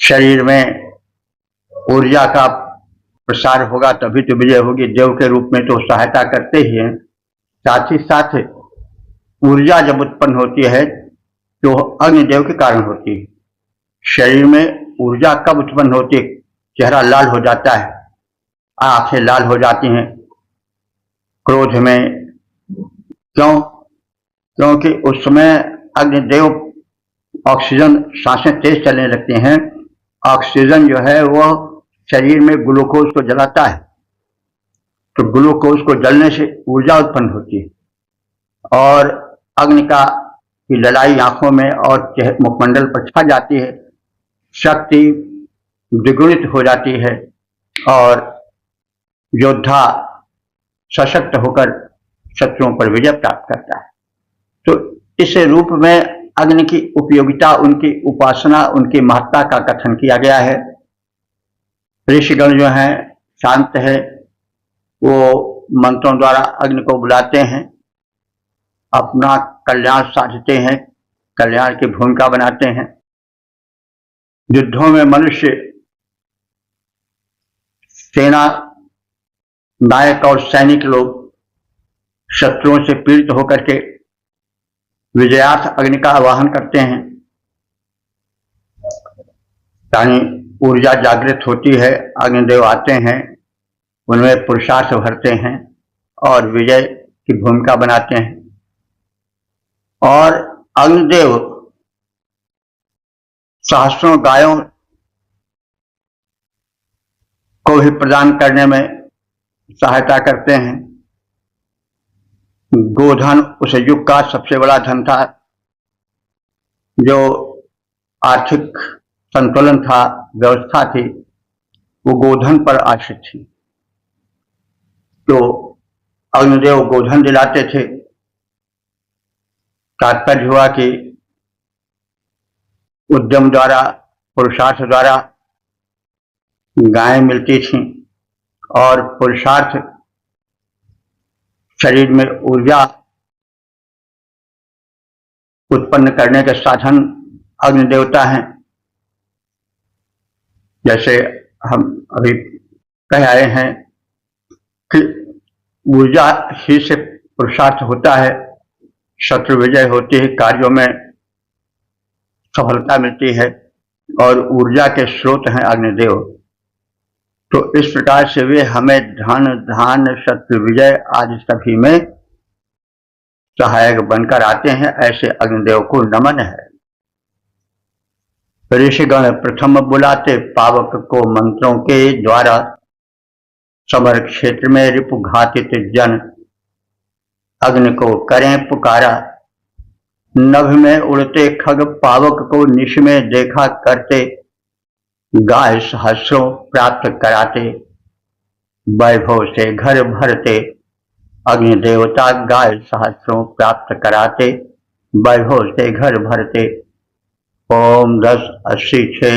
शरीर में ऊर्जा का प्रसार होगा तभी तो विजय होगी। देव के रूप में तो सहायता करते ही हैं, साथ ही साथ ऊर्जा जब उत्पन्न होती है तो अग्निदेव के कारण होती है। शरीर में ऊर्जा कब उत्पन्न होती है? चेहरा लाल हो जाता है, आंखें लाल हो जाती हैं क्रोध में। क्यों? क्योंकि उस समय अग्निदेव ऑक्सीजन, सांसें तेज चलने लगती हैं, ऑक्सीजन जो है वो शरीर में ग्लूकोज को जलाता है, तो ग्लूकोज को जलने से ऊर्जा उत्पन्न होती है और अग्नि की लड़ाई आंखों में और मुखमंडल पर छा जाती है, शक्ति द्विगुणित हो जाती है और योद्धा सशक्त होकर शत्रुओं पर विजय प्राप्त करता है। तो इस रूप में अग्नि की उपयोगिता, उनकी उपासना, उनकी महत्ता का कथन किया गया है। ऋषिगण जो हैं शांत है, वो मंत्रों द्वारा अग्नि को बुलाते हैं, अपना कल्याण साधते हैं, कल्याण की भूमिका बनाते हैं। युद्धों में मनुष्य सेना नायक और सैनिक लोग शत्रुओं से पीड़ित होकर के विजयार्थ अग्नि का आवाहन करते हैं, यानी ऊर्जा जागृत होती है, अग्निदेव आते हैं, उनमें पुरुषार्थ भरते हैं और विजय की भूमिका बनाते हैं। और अग्निदेव सहस्रों गायों को भी प्रदान करने में सहायता करते हैं। गोधन उस युग का सबसे बड़ा धन था, जो आर्थिक संतुलन था, व्यवस्था थी, वो गोधन पर आश्रित थी। तो अग्निदेव गोधन दिलाते थे। तात्पर्य हुआ कि उद्यम द्वारा, पुरुषार्थ द्वारा गायें मिलती थीं और पुरुषार्थ शरीर में ऊर्जा उत्पन्न करने के साधन अग्नि देवता हैं। जैसे हम अभी कह आए हैं कि ऊर्जा ही से पुरुषार्थ होता है, शत्रु विजय होती है, कार्यों में सफलता मिलती है और ऊर्जा के स्रोत हैं अग्निदेव। तो इस प्रकार से वे हमें धन, धान, शत्रु विजय आदि सभी में सहायक बनकर आते हैं। ऐसे अग्निदेव को नमन है। ऋषिगण प्रथम बुलाते पावक को मंत्रों के द्वारा, समर क्षेत्र में रिपुघातित जन अग्नि को करें पुकारा। नभ में उड़ते खग पावक को निश में देखा करते, गाय सहस्रों प्राप्त कराते, वैभव से घर भरते। अग्नि देवता गाय सहस्रों प्राप्त कराते, वैभव से घर भरते। ओम 10:86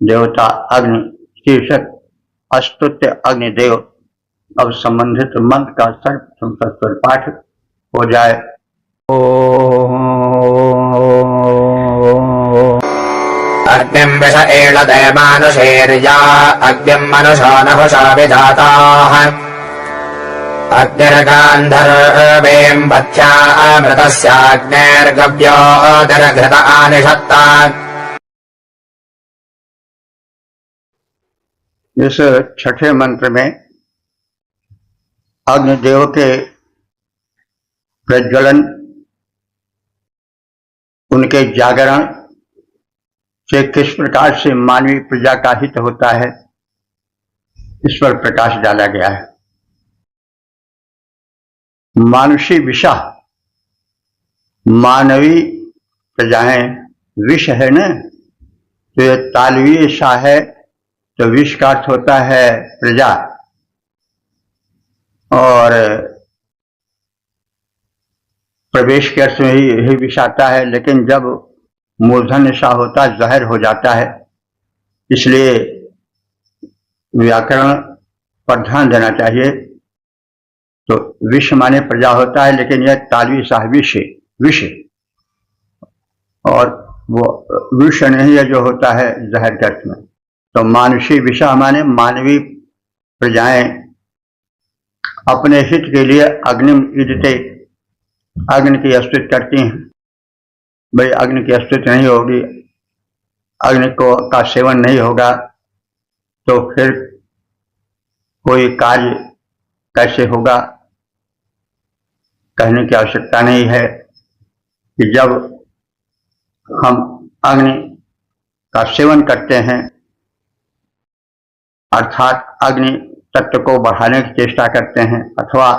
देवता अग्नि शीर्षक अस्तुत्य अग्निदेव। अब संबंधित मंत्र का सर्वसत्वर पाठ हो जाए। अग्निं विष एळते मानुषेर्या, अग्निं मनुषो नहुषा विधाताः। अग्निर्गान्धर्वें वध्यामृतस्याग्नेर्गव्योदरघृत आनिषत्तात्। इस छठे मंत्र में अग्निदेव के प्रज्वलन, उनके जागरण से किस प्रकार से मानवीय प्रजा का हित होता है, इस पर प्रकाश डाला गया है। मानुषी विषा, मानवीय प्रजाएं विष है न, तो ये तालवीय सा है, तो विष का अर्थ होता है प्रजा, और प्रवेश के अर्थ में ही विष आता है, लेकिन जब मूर्धन्य सा होता है जहर हो जाता है। इसलिए व्याकरण पर ध्यान देना चाहिए। तो विष माने प्रजा होता है, लेकिन यह तालवी सा विष विष, और वो विष नहीं है जो होता है जहर के अर्थ में। तो मानुषी विषा माने मानवीय प्रजाएं अपने हित के लिए अग्निम ईदते, अग्नि की स्तुति करती हैं। भाई अग्नि की स्तुति नहीं होगी, अग्नि को का सेवन नहीं होगा, तो फिर कोई कार्य कैसे होगा। कहने की आवश्यकता नहीं है कि जब हम अग्नि का सेवन करते हैं, अर्थात अग्नि तत्व को बढ़ाने की चेष्टा करते हैं, अथवा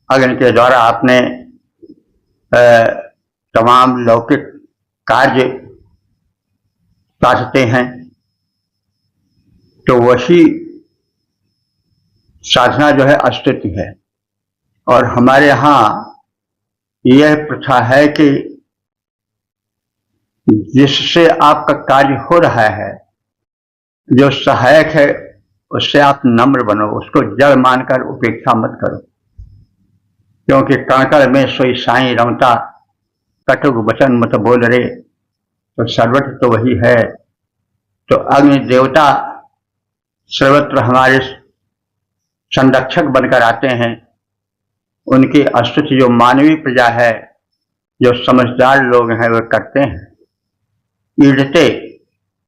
अग्नि के द्वारा अपने तमाम लौकिक कार्य साधते हैं, तो वही साधना जो है स्तुति है। और हमारे यहाँ यह प्रथा है कि जिससे आपका कार्य हो रहा है, जो सहायक है, उससे आप नम्र बनो, उसको जड़ मानकर उपेक्षा मत करो। क्योंकि कणकण में सोई साई रमता, कटुक वचन मत बोल रे, तो सर्वत्र तो वही है। तो अग्नि देवता सर्वत्र हमारे संरक्षक बनकर आते हैं। उनकी स्तुति जो मानवीय प्रजा है, जो समझदार लोग हैं, वे करते हैं, ईडते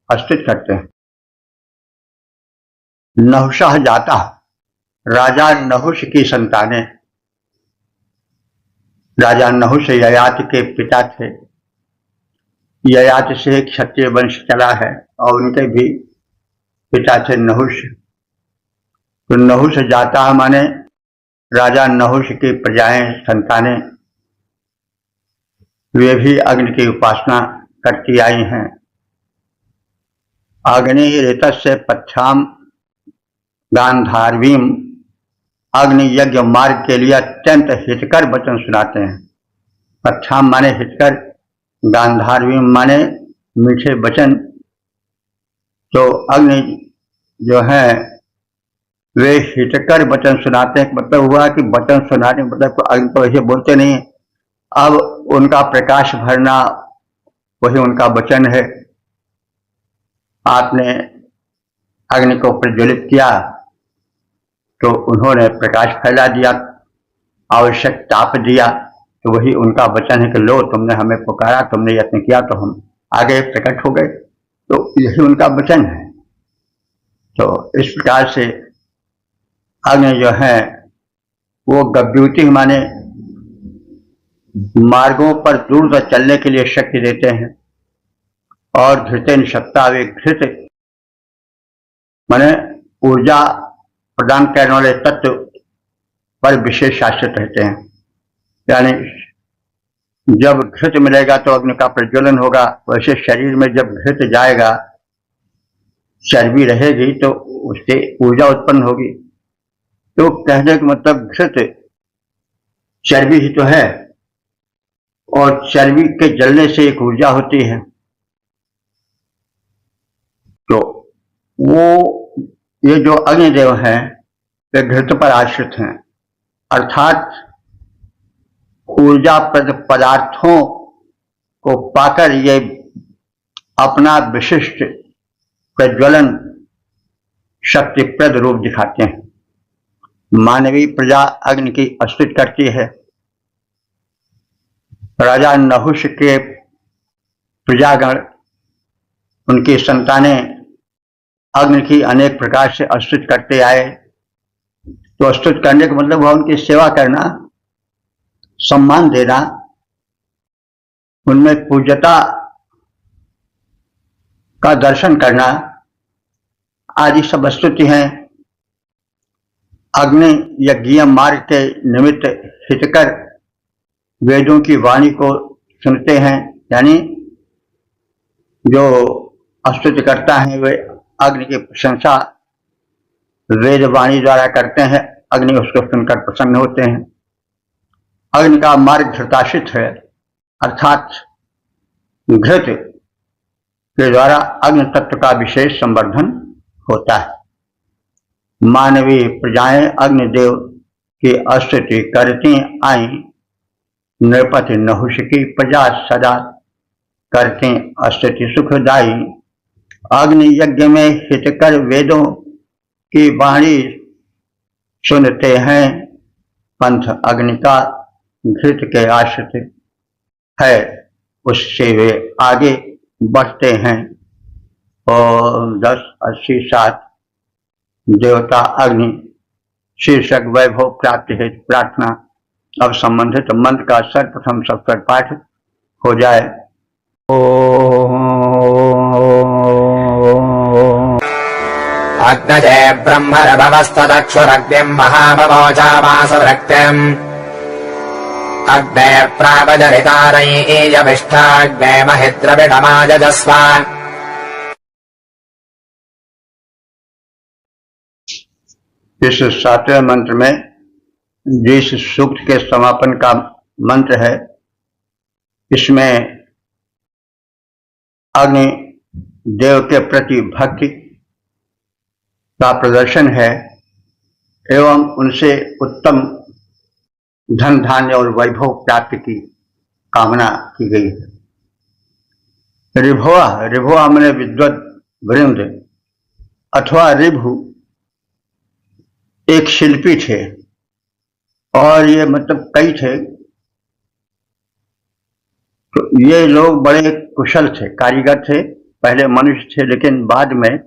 स्तुति करते हैं। नहुषः जाता, राजा नहुष की संतानें। राजा नहुष ययाति के पिता थे। ययाति से क्षत्रिय वंश चला है, और उनके भी पिता थे नहुष। तो नहुष जाता माने राजा नहुष की प्रजाएं, संतानें, वे भी अग्नि की उपासना करती आई हैं। अग्नि ऋतस्य पच्छाम गांधारवीम, अग्नि यज्ञ मार्ग के लिए अत्यंत हितकर वचन सुनाते हैं। पच्छाम माने हितकर, गांधारवीम माने मीठे वचन। तो अग्नि जो है वे हितकर वचन सुनाते हैं। मतलब हुआ कि वचन सुनाने मतलब अग्नि तो ऐसे बोलते नहीं, अब उनका प्रकाश भरना वही उनका वचन है। आपने अग्नि को प्रज्वलित किया तो उन्होंने प्रकाश फैला दिया, आवश्यक ताप दिया, तो वही उनका वचन है कि लो तुमने हमें पुकारा, तुमने यत्न किया तो हम आगे प्रकट हो गए। तो यही उनका वचन है। तो इस प्रकार से अग्नि जो है वो गव्यूति माने मार्गों पर दूर तक चलने के लिए शक्ति देते हैं। और घृतेन शक्ता, वे घृत माने ऊर्जा प्रदान करने वाले तत्व पर विशेष आश्रित रहते हैं। यानी जब घृत मिलेगा तो अग्नि का प्रज्वलन होगा। वैसे शरीर में जब घृत जाएगा, चर्बी रहेगी, तो उससे ऊर्जा उत्पन्न होगी। तो कहने का मतलब घृत चर्बी ही तो है, और चर्बी के जलने से एक ऊर्जा होती है। तो वो ये जो अग्निदेव हैं वे घृत पर आश्रित हैं, अर्थात ऊर्जाप्रद पदार्थों को पाकर ये अपना विशिष्ट प्रज्वलन शक्तिप्रद रूप दिखाते हैं। मानवीय प्रजा अग्नि की स्तुति करती है। राजा नहुष के प्रजागण, उनकी संतानें अग्नि की अनेक प्रकार से स्तुति करते आए। तो स्तुति करने का मतलब हुआ उनकी सेवा करना, सम्मान देना, उनमें पूज्यता का दर्शन करना आदि सब स्तुति हैं। अग्नि यज्ञ मार्ग के निमित्त हितकर वेदों की वाणी को सुनते हैं, यानी जो स्तुति करता है वे अग्नि की प्रशंसा वेद वाणी द्वारा करते हैं। अग्नि उसको सुनकर प्रसन्न होते हैं। अग्नि का मार्ग घृताशित है, अर्थात घृत के द्वारा अग्नि तत्व का विशेष संवर्धन होता है। मानवीय प्रजाएं अग्निदेव की स्तुति करती आई, नृपति नहुष की प्रजा सदा करती स्तुति सुखदाई। अग्नि यज्ञ में हितकर वेदों की वाणी सुनते हैं, पंथ अग्नि का घृत के आश्रित है, उससे वे आगे बढ़ते हैं। और 10:87 देवता अग्नि शीर्षक वैभव प्राप्ति हेतु प्रार्थना। अब संबंधित मंत्र का सर्वप्रथम सप्तर पाठ हो जाए। अग्नजे ब्रह्मरभवस्तदक्षुरग्निम् महामवोचामासवृक्तिम् अग्ने प्रावजरितारयीयभिष्ठाग्ने महिद्रविडमायजस्व। इस 7वें मंत्र में जिस सूक्त के समापन का मंत्र है, इसमें अग्नि देव के प्रति भक्ति का प्रदर्शन है एवं उनसे उत्तम धन धान्य और वैभव प्राप्ति की कामना की गई है। रिभुआ मैंने विद्वत वृंद अथवा रिभु एक शिल्पी थे, और ये मतलब कई थे। तो ये लोग बड़े कुशल थे, कारीगर थे, पहले मनुष्य थे, लेकिन बाद में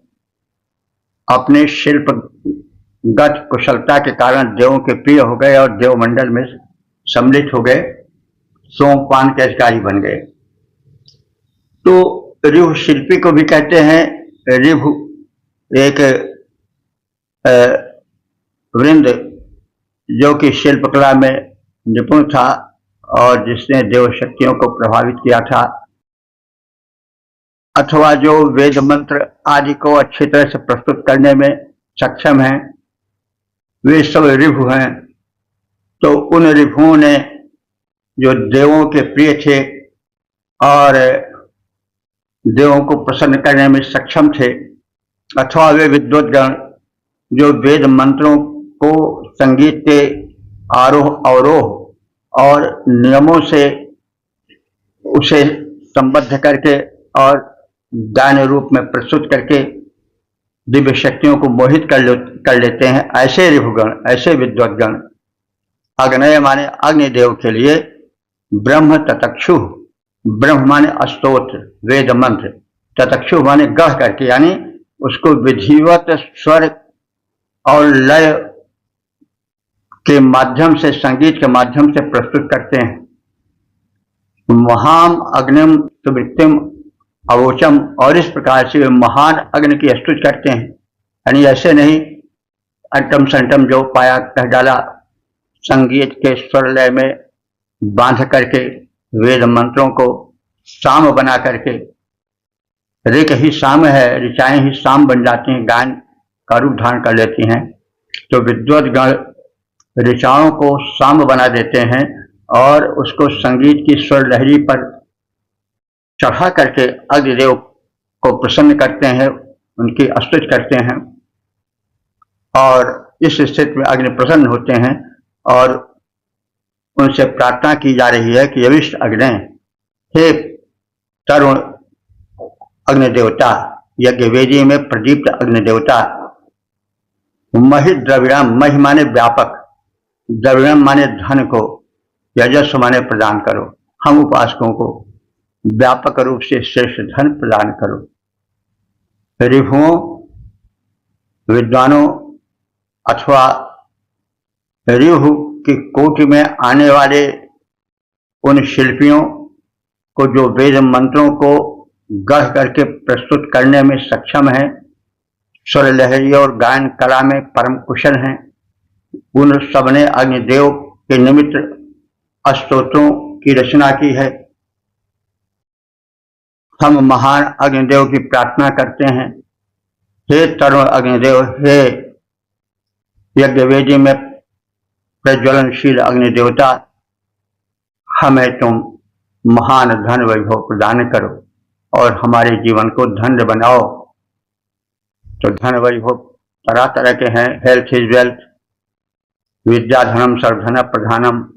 अपने शिल्पगत कुशलता के कारण देवों के प्रिय हो गए और देवमंडल में सम्मिलित हो गए, सोमपान के अधिकारी बन गए। तो रिभु शिल्पी को भी कहते हैं। रिभु एक वृंद जो कि शिल्पकला में निपुण था और जिसने देव शक्तियों को प्रभावित किया था, अथवा जो वेद मंत्र आदि को अच्छी तरह से प्रस्तुत करने में सक्षम हैं, वे सब रिभु हैं। तो उन रिभुओं ने जो देवों के प्रिय थे और देवों को प्रसन्न करने में सक्षम थे, अथवा वे विद्वद्गण जो वेद मंत्रों को संगीत के आरोह अवरोह और नियमों से उसे संबद्ध करके और गान रूप में प्रस्तुत करके दिव्य शक्तियों को मोहित कर लेते हैं, ऐसे रिभुगण, ऐसे विद्वद्गण। अग्नय माने अग्निदेव के लिए ब्रह्म ततक्षु, ब्रह्म माने स्तोत्र वेद मंत्र, ततक्षु माने गढ़ करके, यानी उसको विधिवत स्वर और लय के माध्यम से, संगीत के माध्यम से प्रस्तुत करते हैं। महाम अग्निम सुवृत्तिम अवोचम, और इस प्रकार से वे महान अग्नि की स्तुति करते हैं। यानी ऐसे नहीं अंटम संटम जो पाया कह डाला, संगीत के स्वर लय में बांध करके वेद मंत्रों को साम बना करके, ऋक ही साम है, ऋचाएं ही साम बन जाती हैं, गान का रूप धारण कर लेती हैं। तो विद्वद्गण ऋचाओं को साम बना देते हैं और उसको संगीत की स्वर लहरी पर चढ़ा करके अग्निदेव को प्रसन्न करते हैं, उनकी स्तुति करते हैं। और इस स्थिति में अग्नि प्रसन्न होते हैं और उनसे प्रार्थना की जा रही है कि अविष्ट अग्नि, हे तरुण अग्निदेवता, यज्ञ वेदी में प्रदीप्त अग्निदेवता, महि द्रविणम, महि माने व्यापक, द्रविणम माने धन को, यजस्व माने प्रदान करो, हम उपासकों को व्यापक रूप से श्रेष्ठ धन प्रदान करो। रिभुओं विद्वानों अथवा ऋभु की कोटि में आने वाले उन शिल्पियों को जो वेद मंत्रों को गढ़ करके प्रस्तुत करने में सक्षम हैं, स्वर लहरी और गायन कला में परम कुशल हैं, उन सबने अग्निदेव के निमित्त स्तोत्रों की रचना की है। हम महान अग्निदेव की प्रार्थना करते हैं, हे तरुण अग्निदेव, हे यज्ञवेदी में प्रज्वलनशील अग्निदेवता, हमें तुम महान धन वैभव प्रदान करो और हमारे जीवन को धन्य बनाओ। तो धन वैभव तरह तरह के हैं, हेल्थ इज वेल्थ, विद्या धनम सर्वधन प्रधानम,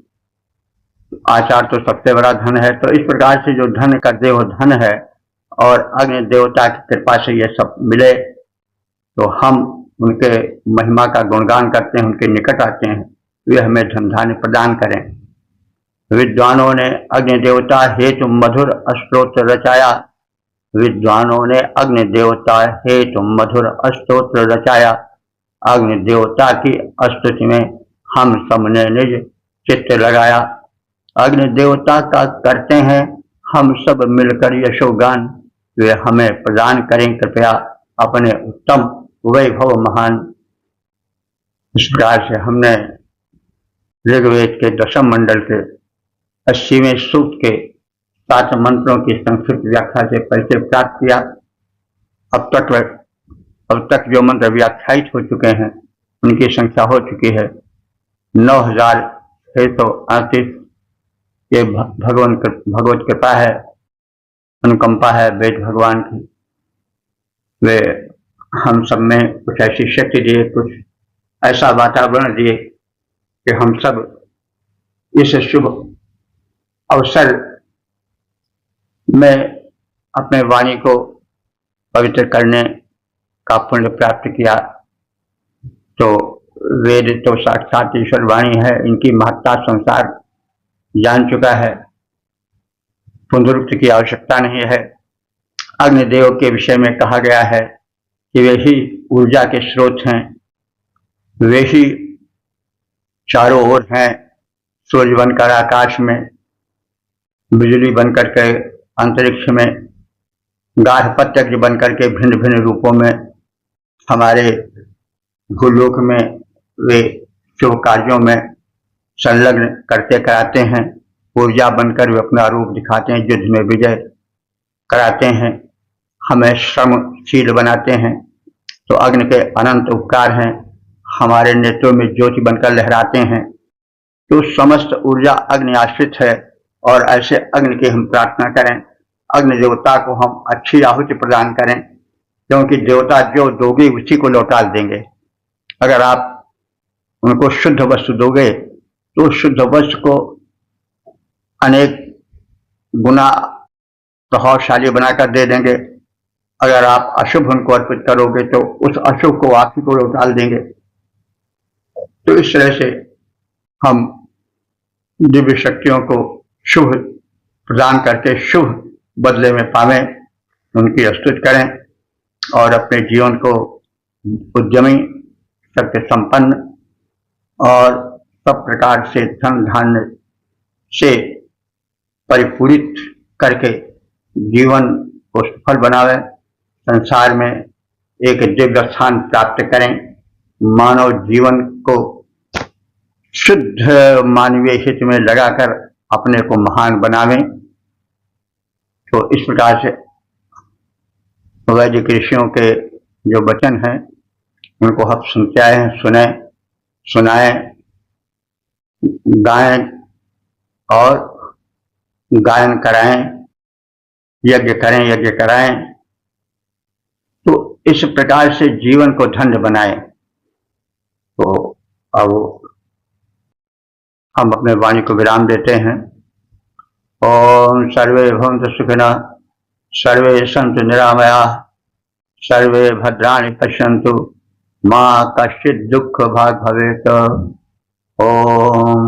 आचार तो सबसे बड़ा धन है। तो इस प्रकार से जो धन का देव धन है और अग्नि देवता की कृपा से ये सब मिले, तो हम उनके महिमा का गुणगान करते हैं, उनके निकट आते हैं, वे हमें धन धान्य प्रदान करें। विद्वानों ने अग्नि देवता हेतु मधुर स्तोत्र रचाया, विद्वानों ने अग्नि देवता हेतु मधुर स्तोत्र रचाया, अग्नि देवता की स्तुति में हम सबने निज चित्त लगाया। अग्नि देवता का करते हैं हम सब मिलकर यशोगान, वे हमें प्रदान करें कृपया अपने उत्तम वैभव महान। इस प्रकार से हमने ऋग्वेद के दशम मंडल के 80वें सूक्त के 7 मंत्रों की संक्षिप्त व्याख्या से परिचय प्राप्त किया। अब तक जो मंत्र व्याख्यायित हो चुके हैं उनकी संख्या हो चुकी है 9638। ये भगवत कृपा है, अनुकंपा है वेद भगवान की। वे हम सब में कुछ ऐसी शक्ति दिए, कुछ ऐसा वातावरण दिए कि हम सब इस शुभ अवसर में अपने वाणी को पवित्र करने का पुण्य प्राप्त किया। तो वेद तो साक्षात ईश्वर वाणी है, इनकी महत्ता संसार जान चुका है, पुनरुक्ति की आवश्यकता नहीं है। अग्निदेव के विषय में कहा गया है कि वे ही ऊर्जा के स्रोत हैं, वे ही चारों ओर हैं, सूर्य बनकर आकाश में, बिजली बनकर के अंतरिक्ष में, गार्हपत्यज बनकर के भिन्न भिन्न रूपों में हमारे भूलोक में वे शुभ कार्यों में संलग्न करते कराते हैं। ऊर्जा बनकर वे अपना रूप दिखाते हैं, युद्ध में विजय कराते हैं, हमें श्रमशील बनाते हैं। तो अग्नि के अनंत उपकार हैं, हमारे नेत्रों में ज्योति बनकर लहराते हैं। तो समस्त ऊर्जा अग्नि आश्रित है और ऐसे अग्नि की हम प्रार्थना करें, अग्नि देवता को हम अच्छी आहुति प्रदान करें, क्योंकि देवता जो दोगे उसी को लौटा देंगे। अगर आप उनको शुद्ध वस्तु दोगे तो शुद्ध वस्तु को अनेक गुना प्रभावशाली बनाकर दे देंगे। अगर आप अशुभ उनको अर्पित करोगे तो उस अशुभ को आप ही को लौटा देंगे। तो इस तरह से हम दिव्य शक्तियों को शुभ प्रदान करके शुभ बदले में पावें, उनकी स्तुति करें और अपने जीवन को उद्यमी, सत्य संपन्न और सब प्रकार से धन धान्य से परिपूरित करके जीवन को सफल बनावे, संसार में एक दिव्य स्थान प्राप्त करें, मानव जीवन को शुद्ध मानवीय हित में लगाकर अपने को महान बनावें। तो इस प्रकार से वैदिक ऋषियों के जो वचन हैं उनको हम सुनते आए हैं, सुनाएं, गाएं और गायन कराएं, यज्ञ कराएं। तो इस प्रकार से जीवन को धन्य बनाएं। तो अब हम अपने वाणी को विराम देते हैं। ओम सर्वे भवन्तु सुखिनः, सर्वे सन्तु निरामयाः, सर्वे भद्राणि पश्यन्तु, मा कश्चित् दुःख भाग् भवेत्। ओम।